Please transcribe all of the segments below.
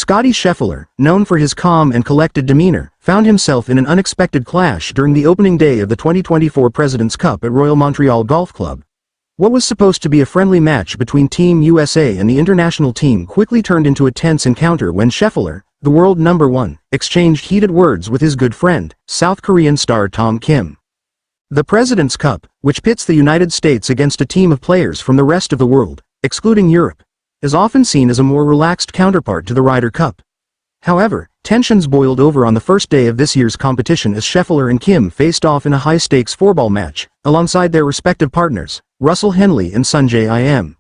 Scottie Scheffler, known for his calm and collected demeanor, found himself in an unexpected clash during the opening day of the 2024 President's Cup at Royal Montreal Golf Club. What was supposed to be a friendly match between Team USA and the international team quickly turned into a tense encounter when Scheffler, the world number one, exchanged heated words with his good friend, South Korean star Kim. The President's Cup, which pits the United States against a team of players from the rest of the world, excluding Europe, is often seen as a more relaxed counterpart to the Ryder Cup. However, tensions boiled over on the first day of this year's competition as Scheffler and Kim faced off in a high-stakes fourball match, alongside their respective partners, Henley and Sungjae Im.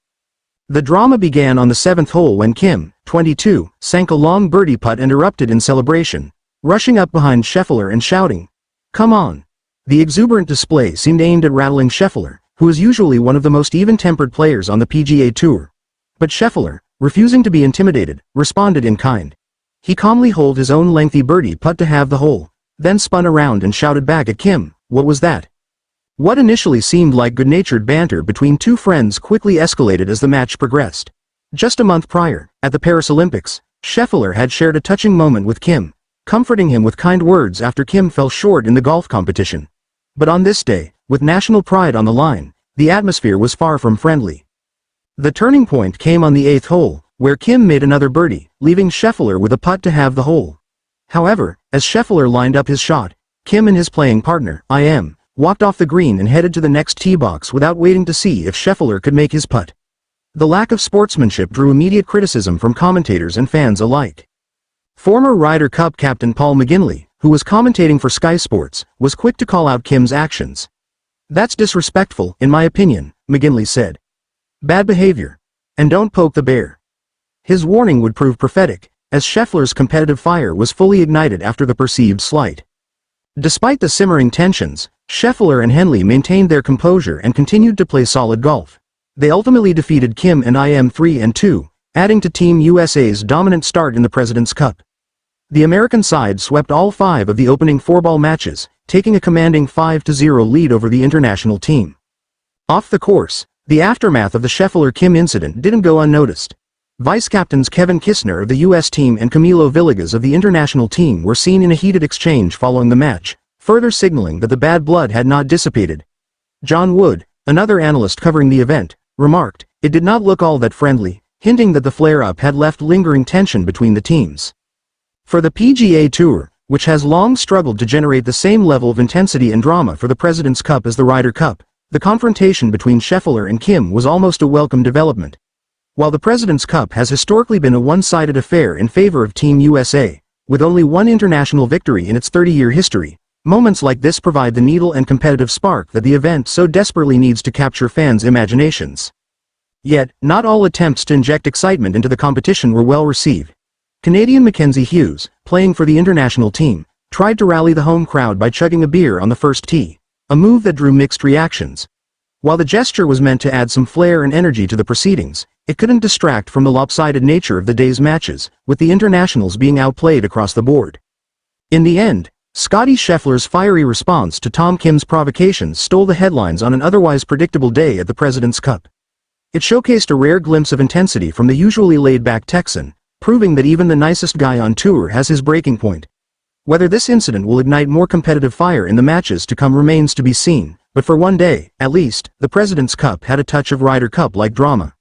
The drama began on the 7th hole when Kim, 22, sank a long birdie putt and erupted in celebration, rushing up behind Scheffler and shouting, "Come on!" The exuberant display seemed aimed at rattling Scheffler, who is usually one of the most even-tempered players on the PGA Tour. But Scheffler, refusing to be intimidated, responded in kind. He calmly holed his own lengthy birdie putt to have the hole, then spun around and shouted back at Kim, "What was that?" What initially seemed like good-natured banter between two friends quickly escalated as the match progressed. Just a month prior, at the Paris Olympics, Scheffler had shared a touching moment with Kim, comforting him with kind words after Kim fell short in the golf competition. But on this day, with national pride on the line, the atmosphere was far from friendly. The turning point came on the 8th hole, where Kim made another birdie, leaving Scheffler with a putt to have the hole. However, as Scheffler lined up his shot, Kim and his playing partner, Im, walked off the green and headed to the next tee box without waiting to see if Scheffler could make his putt. The lack of sportsmanship drew immediate criticism from commentators and fans alike. Former Ryder Cup captain Paul McGinley, who was commentating for Sky Sports, was quick to call out Kim's actions. "That's disrespectful, in my opinion," McGinley said. "Bad behavior. And don't poke the bear." His warning would prove prophetic, as Scheffler's competitive fire was fully ignited after the perceived slight. Despite the simmering tensions, Scheffler and Henley maintained their composure and continued to play solid golf. They ultimately defeated Kim and Im 3-2, adding to Team USA's dominant start in the President's Cup. The American side swept all 5 of the opening fourball matches, taking a commanding 5-0 lead over the international team. Off the course, the aftermath of the Scheffler-Kim incident didn't go unnoticed. Vice-captains Kevin Kisner of the U.S. team and Camilo Villegas of the international team were seen in a heated exchange following the match, further signaling that the bad blood had not dissipated. John Wood, another analyst covering the event, remarked, "It did not look all that friendly," hinting that the flare-up had left lingering tension between the teams. For the PGA Tour, which has long struggled to generate the same level of intensity and drama for the President's Cup as the Ryder Cup, the confrontation between Scheffler and Kim was almost a welcome development. While the President's Cup has historically been a one-sided affair in favor of Team USA, with only one international victory in its 30-year history, moments like this provide the needle and competitive spark that the event so desperately needs to capture fans' imaginations. Yet, not all attempts to inject excitement into the competition were well received. Canadian Mackenzie Hughes, playing for the international team, tried to rally the home crowd by chugging a beer on the first tee, a move that drew mixed reactions. While the gesture was meant to add some flair and energy to the proceedings, it couldn't distract from the lopsided nature of the day's matches, with the internationals being outplayed across the board. In the end, Scottie Scheffler's fiery response to Kim's provocations stole the headlines on an otherwise predictable day at the President's Cup. It showcased a rare glimpse of intensity from the usually laid-back Texan, proving that even the nicest guy on tour has his breaking point. Whether this incident will ignite more competitive fire in the matches to come remains to be seen, but for one day, at least, the President's Cup had a touch of Ryder Cup-like drama.